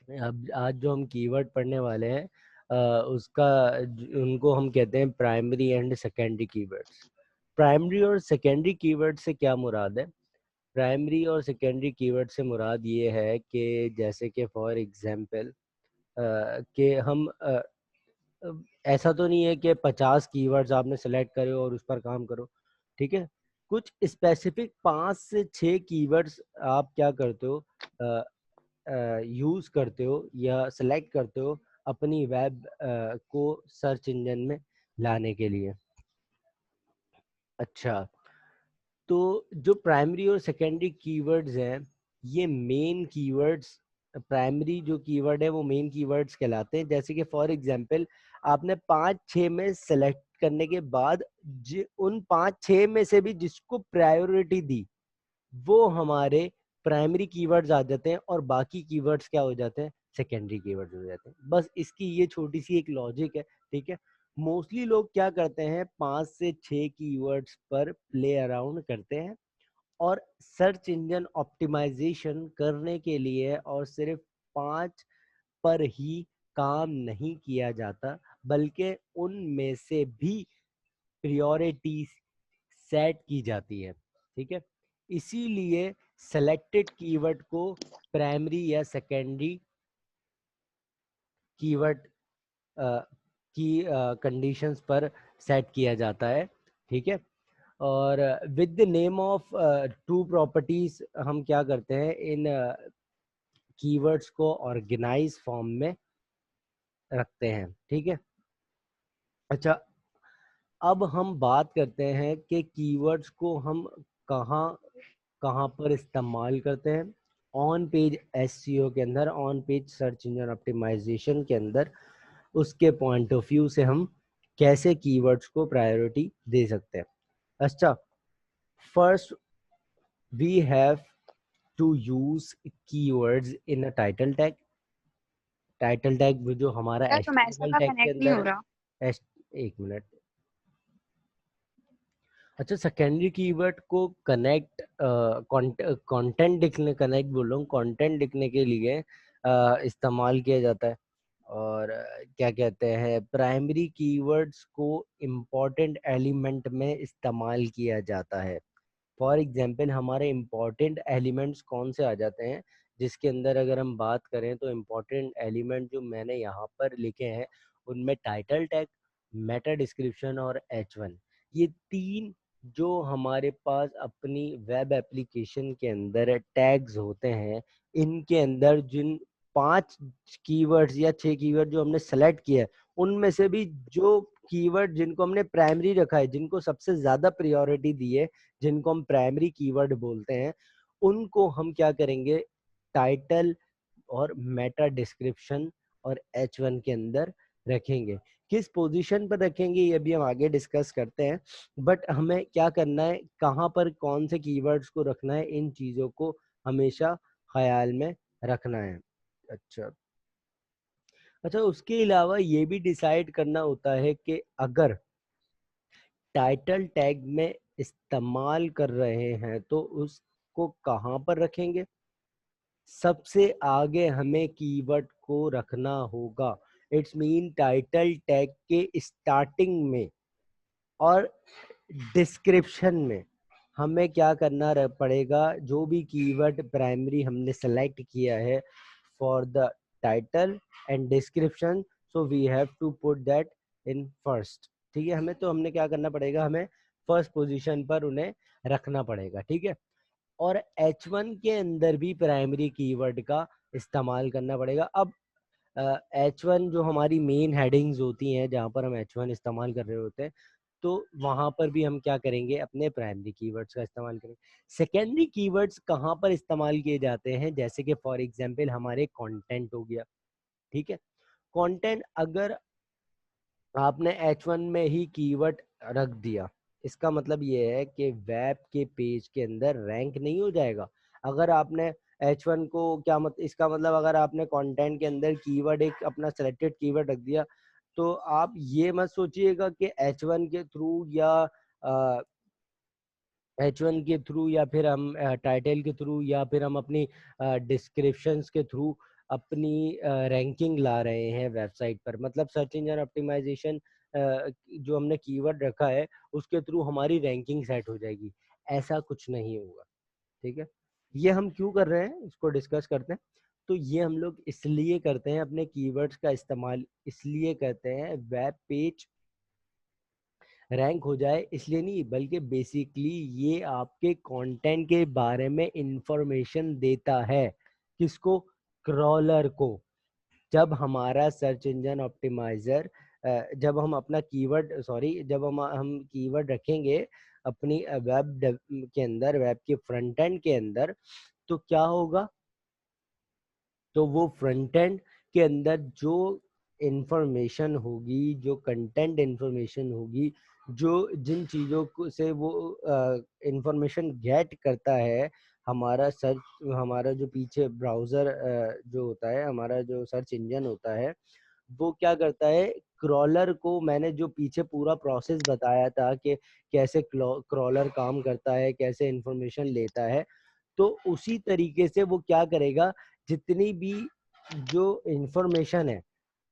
अब आज जो हम कीवर्ड पढ़ने वाले हैं उसका उनको हम कहते हैं primary and secondary keywords. Primary और सेकेंडरी कीवर्ड से क्या मुराद है? प्राइमरी और सेकेंडरी कीवर्ड से मुराद ये है कि जैसे कि फॉर एग्जांपल कि हम ऐसा तो नहीं है कि 50 कीवर्ड्स आपने सेलेक्ट करे और उस पर काम करो, ठीक है। कुछ स्पेसिफिक 5 से 6 कीवर्ड्स आप क्या करते हो, यूज़ करते हो या सेलेक्ट करते हो अपनी वेब को सर्च इंजन में लाने के लिए। अच्छा, तो जो प्राइमरी और सेकेंडरी कीवर्ड्स हैं, ये मेन कीवर्ड्स, प्राइमरी जो कीवर्ड है वो मेन कीवर्ड्स कहलाते हैं। जैसे कि फॉर एग्जांपल आपने 5-6 में सेलेक्ट करने के बाद उन 5-6 में से भी जिसको प्रायोरिटी दी वो हमारे प्राइमरी कीवर्ड्स आ जाते हैं और बाकी कीवर्ड्स क्या हो जाते हैं, सेकेंडरी कीवर्ड्स हो जाते हैं। बस इसकी ये छोटी सी एक लॉजिक है, ठीक है। मोस्टली लोग क्या करते हैं, 5 से 6 कीवर्ड्स पर प्ले अराउंड करते हैं और सर्च इंजन ऑप्टिमाइजेशन करने के लिए और सिर्फ 5 पर ही काम नहीं किया जाता, बल्कि उनमें से भी प्रायोरिटी सेट की जाती है, ठीक है। इसीलिए सेलेक्टेड कीवर्ड को प्राइमरी या सेकेंडरी कीवर्ड की कंडीशंस पर सेट किया जाता है, ठीक है। और with the name of two properties हम क्या करते हैं, इन कीवर्ड्स को ऑर्गेनाइज फॉर्म में रखते हैं, ठीक है। अच्छा, अब हम बात करते हैं कि कीवर्ड्स को हम कहाँ कहाँ पर इस्तेमाल करते हैं। ऑन पेज एसईओ के अंदर, on page search engine optimisation के अंदर, उसके पॉइंट ऑफ व्यू से हम कैसे कीवर्ड्स को प्रायोरिटी दे सकते हैं। अच्छा, first we have to use keywords in a title tag. Title tag जो हमारा यार तुम्हारे एचटीएमएल का टैग के कनेक्ट नहीं अंदर हो है। रहा। एक मिनट। अच्छा, सेकेंडरी कीवर्ड को कनेक्ट कंटेंट लिखने, कनेक्ट बोल रहा हूँ, कंटेंट लिखने के लिए इस्तेमाल किया जाता है। और क्या कहते हैं, प्राइमरी कीवर्ड्स को इम्पोर्टेंट एलिमेंट में इस्तेमाल किया जाता है। फॉर एग्जांपल हमारे इम्पोर्टेंट एलिमेंट्स कौन से आ जाते हैं, जिसके अंदर अगर हम बात करें तो इम्पोर्टेंट एलिमेंट जो मैंने यहाँ पर लिखे हैं उनमें टाइटल टैग, मेटा डिस्क्रिप्शन और H1, ये 3 जो हमारे पास अपनी वेब एप्लीकेशन के अंदर टैग्स होते हैं, इनके अंदर जिन 5 कीवर्ड्स या 6 कीवर्ड जो हमने सेलेक्ट किया है, उनमें से भी जो कीवर्ड जिनको हमने प्राइमरी रखा है, जिनको सबसे ज्यादा प्रायोरिटी दी है, जिनको हम प्राइमरी कीवर्ड बोलते हैं, उनको हम क्या करेंगे, टाइटल और मेटा डिस्क्रिप्शन और H1 के अंदर रखेंगे। किस पोजीशन पर रखेंगे ये भी हम आगे डिस्कस करते हैं, बट हमें क्या करना है, कहाँ पर कौन से कीवर्ड्स को रखना है, इन चीज़ों को हमेशा ख्याल में रखना है। अच्छा, अच्छा, उसके अलावा ये भी डिसाइड करना होता है कि अगर टाइटल टैग में इस्तेमाल कर रहे हैं तो उसको कहाँ पर रखेंगे। सबसे आगे हमें कीवर्ड को रखना होगा, इट्स मीन टाइटल टैग के स्टार्टिंग में और डिस्क्रिप्शन में हमें क्या करना पड़ेगा, जो भी कीवर्ड प्राइमरी हमने सेलेक्ट किया है for the title and description, so we have to put that in first, ठीक है। हमने क्या करना पड़ेगा, हमें फर्स्ट पोजीशन पर उन्हें रखना पड़ेगा, ठीक है। और H1 के अंदर भी प्राइमरी कीवर्ड का इस्तेमाल करना पड़ेगा। अब H1 जो हमारी मेन हेडिंग्स होती हैं, जहाँ पर हम H1 इस्तेमाल कर रहे होते हैं, तो वहाँ पर भी हम क्या करेंगे, अपने प्राइमरी कीवर्ड्स का इस्तेमाल करेंगे। सेकेंडरी कीवर्ड्स कहाँ पर इस्तेमाल किए जाते हैं, जैसे कि फॉर एग्जांपल हमारे कंटेंट हो गया, ठीक है। कंटेंट अगर आपने H1 में ही कीवर्ड रख दिया, इसका मतलब ये है कि वेब के पेज के अंदर रैंक नहीं हो जाएगा। अगर आपने H1 को क्या इसका मतलब अगर आपने कंटेंट के अंदर कीवर्ड एक अपना सेलेक्टेड कीवर्ड रख दिया, तो आप ये मत सोचिएगा कि H1 के थ्रू या H1 के थ्रू या फिर हम टाइटल के थ्रू या फिर हम अपनी डिस्क्रिप्शंस के थ्रू अपनी रैंकिंग ला रहे हैं वेबसाइट पर। मतलब सर्च इंजन ऑप्टिमाइजेशन जो हमने कीवर्ड रखा है उसके थ्रू हमारी रैंकिंग सेट हो जाएगी, ऐसा कुछ नहीं होगा। ठीक है, ये हम क्यों कर रहे हैं इसको डिस्कस करते हैं। तो ये हम लोग इसलिए करते हैं, अपने कीवर्ड्स का इस्तेमाल इसलिए करते हैं वेब पेज रैंक हो जाए, इसलिए नहीं, बल्कि बेसिकली ये आपके कंटेंट के बारे में इंफॉर्मेशन देता है। किसको? क्रॉलर को। जब हमारा सर्च इंजन ऑप्टिमाइजर जब हम अपना कीवर्ड सॉरी जब हम कीवर्ड रखेंगे अपनी वेब के अंदर, वेब के फ्रंट एंड के अंदर, तो क्या होगा? तो वो फ्रंट एंड के अंदर जो इंफॉर्मेशन होगी, जो कंटेंट इंफॉर्मेशन होगी, जो जिन चीज़ों को से वो इंफॉर्मेशन गेट करता है, हमारा सर्च, हमारा जो पीछे ब्राउज़र जो होता है, हमारा जो सर्च इंजन होता है, वो क्या करता है? क्रॉलर को, मैंने जो पीछे पूरा प्रोसेस बताया था कि कैसे क्रॉलर काम करता है, कैसे इंफॉर्मेशन लेता है, तो उसी तरीके से वो क्या करेगा, जितनी भी जो इंफॉर्मेशन है,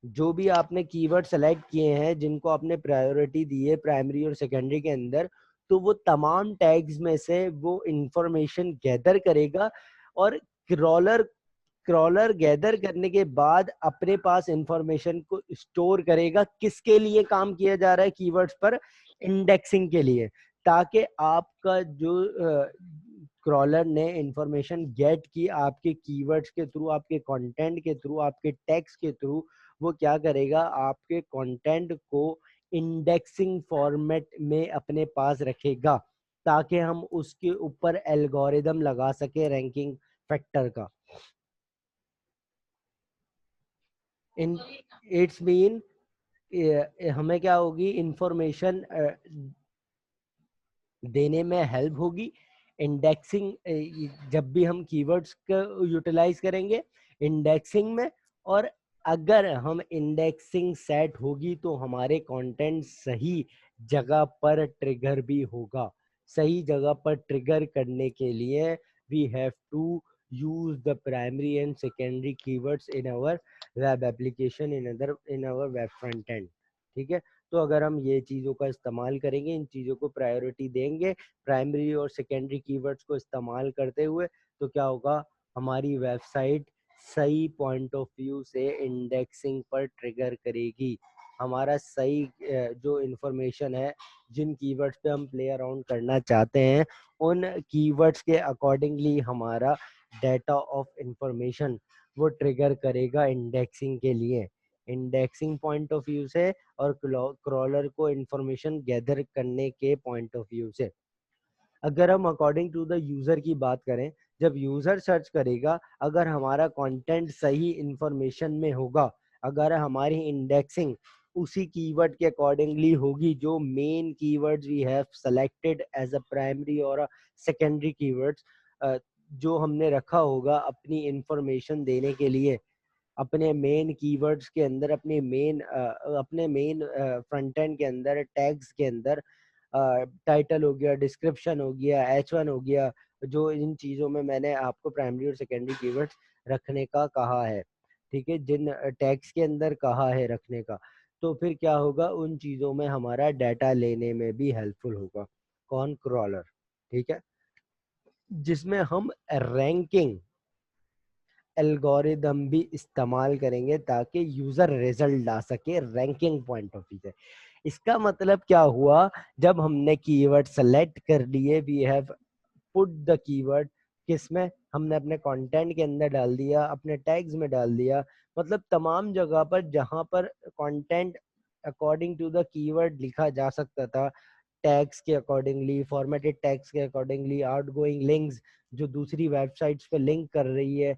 जो भी आपने कीवर्ड सेलेक्ट किए हैं, जिनको आपने प्रायोरिटी दी है प्राइमरी और सेकेंडरी के अंदर, तो वो तमाम टैग्स में से वो इंफॉर्मेशन गैदर करेगा, और क्रॉलर क्रॉलर गैदर करने के बाद अपने पास इंफॉर्मेशन को स्टोर करेगा। किसके लिए काम किया जा रहा है कीवर्ड्स पर? इंडेक्सिंग के लिए, ताकि आपका जो क्रॉलर ने इंफॉर्मेशन गेट की आपके कीवर्ड्स के थ्रू, आपके कंटेंट के थ्रू, आपके टेक्स्ट के थ्रू, वो क्या करेगा? आपके कंटेंट को इंडेक्सिंग फॉर्मेट में अपने पास रखेगा, ताकि हम उसके ऊपर एल्गोरिदम लगा सके रैंकिंग फैक्टर का। इन इट्स मीन हमें क्या होगी? इंफॉर्मेशन देने में हेल्प होगी। इंडेक्सिंग, जब भी हम कीवर्ड्स का यूटिलाइज करेंगे इंडेक्सिंग में, और अगर हम इंडेक्सिंग सेट होगी तो हमारे कंटेंट सही जगह पर ट्रिगर भी होगा। सही जगह पर ट्रिगर करने के लिए we have to use the primary and secondary keywords in our web application, in our web front end। ठीक है, तो अगर हम ये चीज़ों का इस्तेमाल करेंगे, इन चीज़ों को प्रायोरिटी देंगे, प्राइमरी और सेकेंडरी कीवर्ड्स को इस्तेमाल करते हुए, तो क्या होगा? हमारी वेबसाइट सही पॉइंट ऑफ व्यू से इंडेक्सिंग पर ट्रिगर करेगी। हमारा सही जो इंफॉर्मेशन है, जिन कीवर्ड्स पे हम प्ले अराउंड करना चाहते हैं, उन कीवर्ड्स के अकॉर्डिंगली हमारा डेटा ऑफ इंफॉर्मेशन वो ट्रिगर करेगा इंडेक्सिंग के लिए, इंडेक्सिंग पॉइंट ऑफ व्यू से, और क्रॉलर को इंफॉर्मेशन गैदर करने के पॉइंट ऑफ व्यू से। अगर हम अकॉर्डिंग टू द यूजर की बात करें, जब यूजर सर्च करेगा, अगर हमारा कंटेंट सही इंफॉर्मेशन में होगा, अगर हमारी इंडेक्सिंग उसी कीवर्ड के अकॉर्डिंगली होगी, जो main keywords we have selected as a primary और सेकेंडरी कीवर्ड्स, जो हमने रखा होगा अपनी इंफॉर्मेशन देने के लिए, अपने मेन कीवर्ड्स के अंदर, अपने मेन फ्रंट एंड के अंदर, टैग्स के अंदर, टाइटल हो गया, डिस्क्रिप्शन हो गया, H1 हो गया, जो इन चीज़ों में मैंने आपको प्राइमरी और सेकेंडरी कीवर्ड्स रखने का कहा है। ठीक है, जिन टैग्स के अंदर कहा है रखने का, तो फिर क्या होगा? उन चीज़ों में हमारा डाटा लेने में भी हेल्पफुल होगा। कौन? क्रॉलर। ठीक है, जिसमें हम रैंकिंग एल्गोरिदम भी इस्तेमाल करेंगे, ताकि यूजर रिजल्ट ला सके रैंकिंग पॉइंट ऑफ व्यू से। इसका मतलब क्या हुआ? जब हमने कीवर्ड सेलेक्ट कर लिए, we have put the keyword, किसमें? हमने अपने कंटेंट के अंदर डाल दिया, अपने टैग्स में डाल दिया, मतलब तमाम जगह पर जहां पर content according to the keyword लिखा जा सकता था, टैग्स के अकॉर्डिंगली, फॉर्मेटेड टैग्स के अकॉर्डिंगली, आउटगोइंग लिंक्स जो दूसरी वेबसाइट्स पे लिंक कर रही है,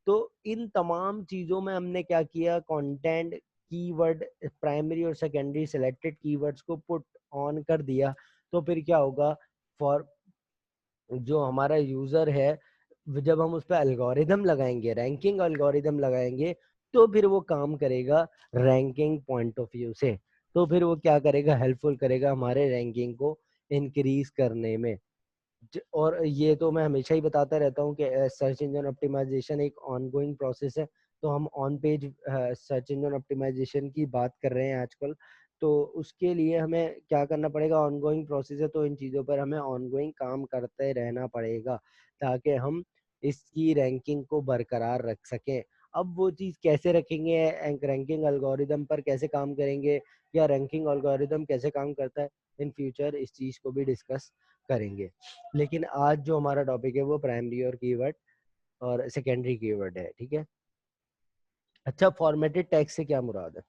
तो इन तमाम चीज़ों में हमने क्या किया? कंटेंट कीवर्ड प्राइमरी और सेकेंडरी सिलेक्टेड कीवर्ड्स को पुट ऑन कर दिया। तो फिर क्या होगा? फॉर जो हमारा यूजर है, जब हम उस पर एल्गोरिदम लगाएंगे, रैंकिंग एल्गोरिदम लगाएंगे, तो फिर वो काम करेगा रैंकिंग पॉइंट ऑफ व्यू से। तो फिर वो क्या करेगा? हेल्पफुल करेगा हमारे रैंकिंग को इंक्रीज करने में। और ये तो मैं हमेशा ही बताता रहता हूँ कि सर्च इंजन ऑप्टिमाइजेशन एक ऑनगोइंग प्रोसेस है। तो हम on page search engine optimisation की बात कर रहे हैं आजकल। तो उसके लिए हमें क्या करना पड़ेगा, ऑनगोइंग प्रोसेस है, तो इन चीज़ों पर हमें ऑनगोइंग काम करते रहना पड़ेगा ताकि हम इसकी रैंकिंग को बरकरार रख सकें। अब वो चीज़ कैसे रखेंगे, रैंकिंग एल्गोरिदम पर कैसे काम करेंगे, या रैंकिंग एल्गोरिदम कैसे काम करता है, इन फ्यूचर इस चीज़ को भी डिस्कस करेंगे। लेकिन आज जो हमारा टॉपिक है वो प्राइमरी और कीवर्ड और सेकेंडरी कीवर्ड है, ठीक है। अच्छा, फॉर्मेटेड टेक्स्ट से क्या मुराद है?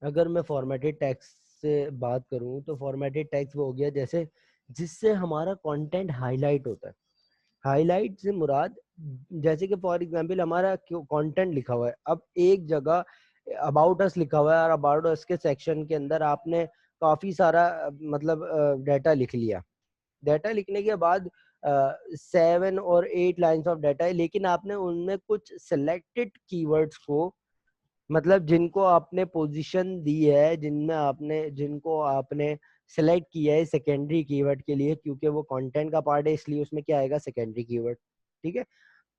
अगर मैं फॉर्मेटेड टेक्स्ट से बात करूं तो फॉर्मेटेड टेक्स्ट वो हो गया जैसे जिससे हमारा कंटेंट हाईलाइट होता है। हाईलाइट से मुराद, जैसे कि फॉर एग्जांपल हमारा कंटेंट लिखा हुआ है, अब एक जगह अबाउट अस लिखा हुआ है और अबाउट अस के सेक्शन के अंदर आपने काफी सारा मतलब डाटा लिख लिया। डाटा लिखने के बाद 7 और 8 लाइन्स ऑफ डाटा है, लेकिन आपने उनमें कुछ सिलेक्टेड कीवर्ड्स को, मतलब जिनको आपने पोजीशन दी है, जिनको आपने सेलेक्ट किया है सेकेंडरी कीवर्ड के लिए, क्योंकि वो कंटेंट का पार्ट है इसलिए उसमें क्या आएगा, सेकेंडरी कीवर्ड, ठीक है।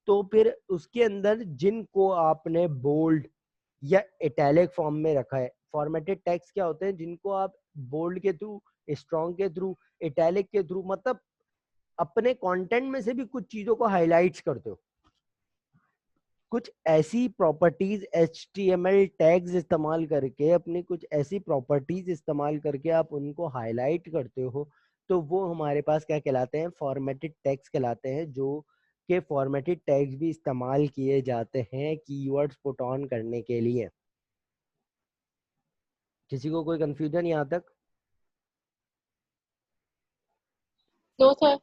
तो फिर उसके अंदर जिनको आपने बोल्ड या इटैलिक फॉर्म में रखा है, फॉर्मेटेड टेक्स्ट क्या होते हैं, जिनको आप बोल्ड के थ्रू, स्ट्रॉन्ग के थ्रू, इटैलिक के थ्रू, मतलब अपने कंटेंट में से भी कुछ चीजों को हाईलाइट्स करते हो। कुछ ऐसी प्रॉपर्टीज HTML टैग्स इस्तेमाल करके, अपनी कुछ ऐसी प्रॉपर्टीज इस्तेमाल करके आप उनको हाईलाइट करते हो, तो वो हमारे पास क्या कहलाते हैं, फॉर्मेटेड टैग्स कहलाते हैं। जो के फॉर्मेटेड टैग्स भी इस्तेमाल किए जाते हैं कीवर्ड्स पुट ऑन करने के लिए। किसी को कोई कंफ्यूजन यहाँ तक? No sir.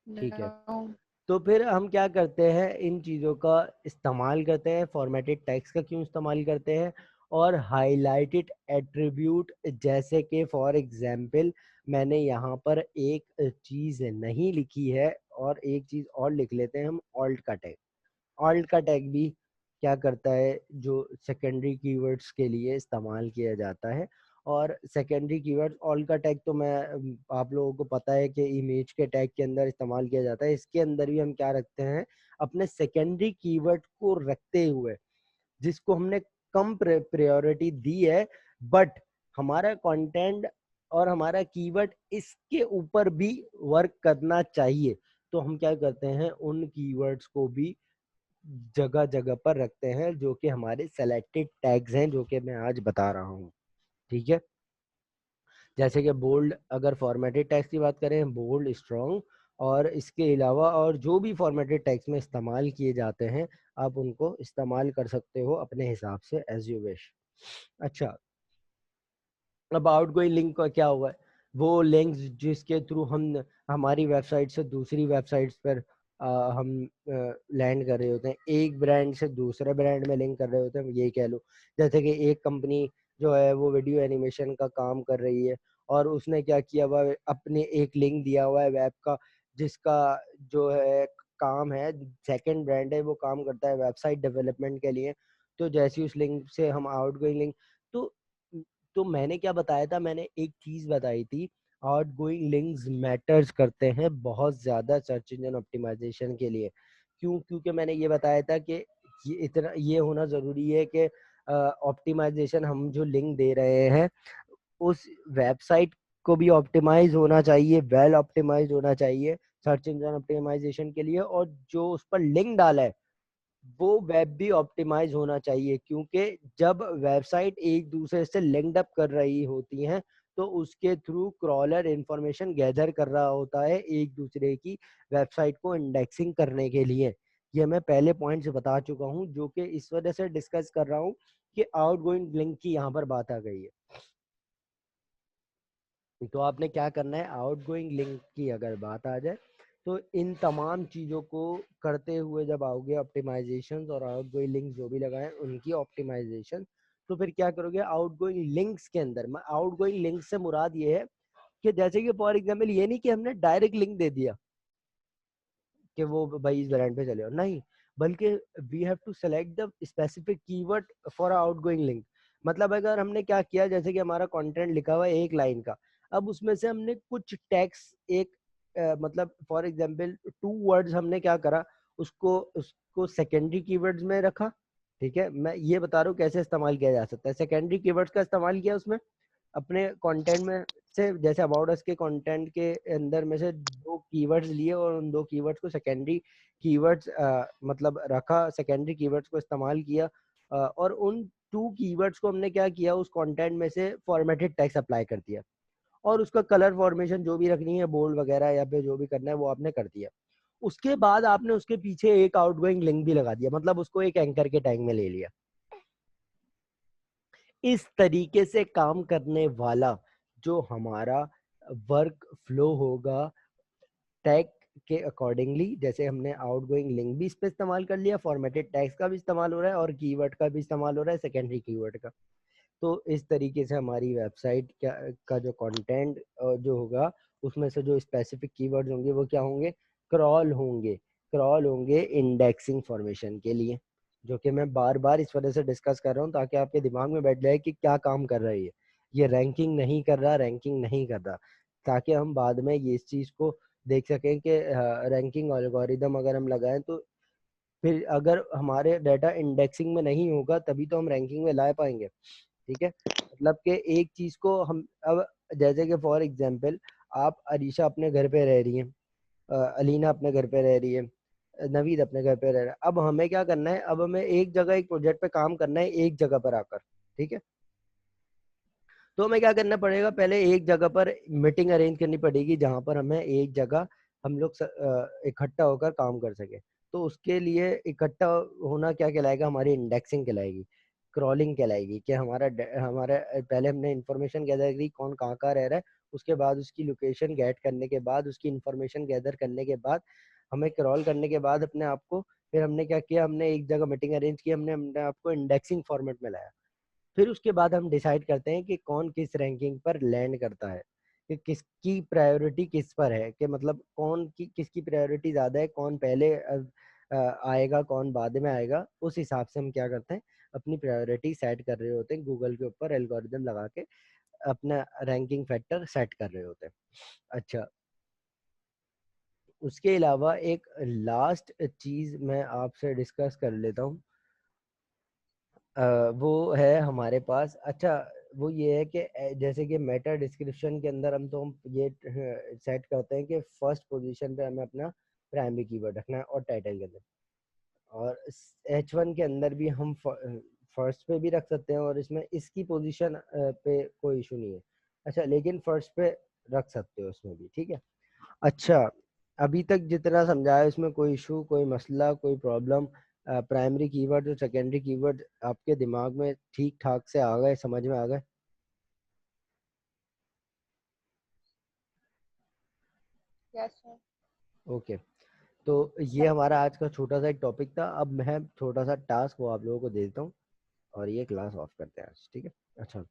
ठीक है, नो। तो फिर हम क्या करते हैं, इन चीज़ों का इस्तेमाल करते हैं। फॉर्मेटेड टेक्स्ट का क्यों इस्तेमाल करते हैं, और हाईलाइटेड एट्रीब्यूट, जैसे कि फॉर एग्जांपल मैंने यहाँ पर एक चीज़ नहीं लिखी है और एक चीज़ और लिख लेते हैं हम, ऑल्ट का टैग। ऑल्ट का टैग भी क्या करता है, जो सेकेंडरी कीवर्ड्स के लिए इस्तेमाल किया जाता है। और सेकेंडरी कीवर्ड्स, ऑल का टैग तो मैं आप लोगों को पता है कि इमेज के टैग के अंदर इस्तेमाल किया जाता है। इसके अंदर भी हम क्या रखते हैं, अपने सेकेंडरी कीवर्ड को रखते हुए, जिसको हमने कम प्रायोरिटी दी है, बट हमारा कंटेंट और हमारा कीवर्ड इसके ऊपर भी वर्क करना चाहिए, तो हम क्या करते हैं, उन कीवर्ड्स को भी जगह जगह पर रखते हैं, जो कि हमारे सेलेक्टेड टैग्स हैं, जो कि मैं आज बता रहा हूँ, ठीक है। जैसे कि बोल्ड, अगर फॉर्मेटेड टैग्स की बात करें, बोल्ड, स्ट्रॉन्ग, और इसके अलावा और जो भी फॉर्मेटेड टैग्स में इस्तेमाल किए जाते हैं, आप उनको इस्तेमाल कर सकते हो अपने हिसाब से, एज यू विश। अच्छा, अब आउटगोइंग लिंक का क्या हुआ है, वो लिंक्स जिसके थ्रू हम हमारी वेबसाइट से दूसरी वेबसाइट्स पर हम लैंड कर रहे होते हैं, एक ब्रांड से दूसरे ब्रांड में लिंक कर रहे होते हैं, ये कह लो। जैसे कि एक कंपनी जो है वो वीडियो एनिमेशन का काम कर रही है, और उसने क्या किया हुआ है, अपने एक लिंक दिया हुआ है वेब का, जिसका जो है काम है, सेकंड ब्रांड है वो काम करता है वेबसाइट डेवलपमेंट के लिए। तो जैसे उस लिंक से हम आउटगोइंग लिंक, तो तो मैंने क्या बताया था, मैंने एक चीज बताई थी, आउटगोइंग लिंक्स मैटर्स करते हैं बहुत ज्यादा सर्च इंजन ऑप्टिमाइजेशन के लिए। क्यों? क्योंकि मैंने ये बताया था कि ये होना जरूरी है कि ऑप्टिमाइजेशन, हम जो लिंक दे रहे हैं उस वेबसाइट को भी ऑप्टिमाइज होना चाहिए, वेल ऑप्टिमाइज होना चाहिए सर्च इंजन ऑप्टिमाइजेशन के लिए, और जो उस पर लिंक डाला है वो वेब भी ऑप्टिमाइज होना चाहिए, क्योंकि जब वेबसाइट एक दूसरे से लिंक्ड अप कर रही होती हैं, तो उसके थ्रू क्रॉलर इंफॉर्मेशन गैदर कर रहा होता है एक दूसरे की वेबसाइट को इंडेक्सिंग करने के लिए। ये मैं पहले पॉइंट से बता चुका हूँ, जो कि इस वजह से डिस्कस कर रहा हूँ कि आउटगोइंग लिंक की यहाँ पर बात आ गई है। तो आपने क्या करना है, आउटगोइंग लिंक की अगर बात आ जाए, तो इन तमाम चीज़ों को करते हुए जब आओगे ऑप्टिमाइजेशन और आउटगोइंग लिंक जो भी लगाए उनकी ऑप्टिमाइजेशन, तो फिर क्या करोगे, आउटगोइंग लिंक्स के अंदर, मैं आउटगोइंग लिंक से मुराद ये है कि जैसे कि फॉर एग्जांपल ये नहीं कि हमने डायरेक्ट लिंक दे दिया कि वो भाई इस ब्रांड पे चले हो, नहीं, बल्कि we have to select the specific keyword for outgoing link. मतलब अगर हमने क्या किया, जैसे कि हमारा कंटेंट लिखा हुआ है एक लाइन का, अब उसमें से हमने कुछ टेक्स्ट एक मतलब फॉर एग्जांपल 2 वर्ड्स हमने क्या करा, उसको उसको सेकेंडरी कीवर्ड्स में रखा, ठीक है, मैं ये बता रहा हूँ कैसे इस्तेमाल किया जा सकता है। सेकेंडरी कीवर्ड्स का इस्तेमाल किया उसमें अपने कंटेंट में से, जैसे अबाउट अस के कंटेंट के अंदर में से दो कीवर्ड्स लिए और उन दो कीवर्ड्स को सेकेंडरी कीवर्ड्स मतलब रखा, सेकेंडरी कीवर्ड्स को इस्तेमाल किया और उन टू कीवर्ड्स को हमने क्या किया, उस कंटेंट में से फॉर्मेटेड टेक्स्ट अप्लाई कर दिया और उसका कलर फॉर्मेशन जो भी रखनी है, बोल्ड वगैरह या फिर जो भी करना है वो आपने कर दिया। उसके बाद आपने उसके पीछे एक आउटगोइंग लिंक भी लगा दिया, मतलब उसको एक एंकर के टैग में ले लिया। इस तरीके से काम करने वाला जो हमारा वर्क फ्लो होगा टैग के अकॉर्डिंगली, जैसे हमने आउटगोइंग लिंक भी इस पे इस्तेमाल कर लिया, फॉर्मेटेड टैग्स का भी इस्तेमाल हो रहा है और कीवर्ड का भी इस्तेमाल हो रहा है, सेकेंडरी कीवर्ड का। तो इस तरीके से हमारी वेबसाइट का जो कंटेंट जो होगा उसमें से जो स्पेसिफिक कीवर्ड्स होंगे वो क्या होंगे, क्रॉल होंगे इंडेक्सिंग फॉर्मेशन के लिए, जो कि मैं बार बार इस वजह से डिस्कस कर रहा हूँ ताकि आपके दिमाग में बैठ जाए कि क्या काम कर रहा है ये रैंकिंग नहीं कर रहा, रैंकिंग नहीं कर रहा, ताकि हम बाद में ये इस चीज़ को देख सकें कि रैंकिंग एल्गोरिदम अगर हम लगाएं तो फिर अगर हमारे डाटा इंडेक्सिंग में नहीं होगा तभी तो हम रैंकिंग में ला पाएंगे। ठीक है, मतलब कि एक चीज को हम अब, जैसे कि फॉर एग्जांपल आप अरीशा अपने घर पे रह रही हैं, अलीना अपने घर पे रह रही है, नवीद अपने घर पे रह रहा है। अब हमें क्या करना है, अब हमें एक जगह एक प्रोजेक्ट पे काम करना है, एक जगह पर आकर। ठीक है, तो हमें क्या करना पड़ेगा, पहले एक जगह पर मीटिंग अरेंज करनी पड़ेगी जहां पर हमें एक जगह हम लोग इकट्ठा होकर काम कर सके। तो उसके लिए इकट्ठा होना क्या कहलाएगा, हमारी इंडेक्सिंग कहलाएगी, क्रॉलिंग कहलाएगी कि हमारा पहले हमने इंफॉर्मेशन गैदर करी कौन कहाँ कहाँ रह रहा है, उसके बाद उसकी लोकेशन गेट करने के बाद, उसकी इंफॉर्मेशन गैदर करने के बाद, हमें क्रॉल करने के बाद अपने आप को, फिर हमने क्या किया, हमने एक जगह मीटिंग अरेंज की, हमने अपने आप को इंडेक्सिंग फॉर्मेट में लाया। फिर उसके बाद हम डिसाइड करते हैं कि कौन किस रैंकिंग पर लैंड करता है, कि किसकी प्रायोरिटी किस पर है, कि मतलब कौन की किसकी प्रायोरिटी ज़्यादा है, कौन पहले आएगा कौन बाद में आएगा। उस हिसाब से हम क्या करते हैं, अपनी प्रायोरिटी सेट कर रहे होते हैं, गूगल के ऊपर एल्गोरिदम लगा के अपना रैंकिंग फैक्टर सेट कर रहे होते हैं। अच्छा, उसके अलावा एक लास्ट चीज़ मैं आपसे डिस्कस कर लेता हूँ, वो है हमारे पास। अच्छा, वो ये है कि जैसे कि मेटा डिस्क्रिप्शन के अंदर हम ये सेट करते हैं कि फर्स्ट पोजीशन पे हमें अपना प्राइमरी कीवर्ड रखना है और टाइटल के अंदर, और H1 के अंदर भी हम फर्स्ट पे भी रख सकते हैं और इसमें इसकी पोजीशन पे कोई इशू नहीं है। अच्छा, लेकिन फर्स्ट पे रख सकते हो उसमें भी, ठीक है। अच्छा, अभी तक जितना समझाया इसमें कोई इशू, कोई मसला, कोई प्रॉब्लम, प्राइमरी कीवर्ड और सेकेंडरी कीवर्ड आपके दिमाग में ठीक ठाक से आ गए, समझ में आ गए? Yes sir. ओके, तो ये हमारा आज का छोटा सा एक टॉपिक था। अब मैं छोटा सा टास्क वो आप लोगों को देता हूँ और ये क्लास ऑफ करते हैं आज, ठीक है। अच्छा।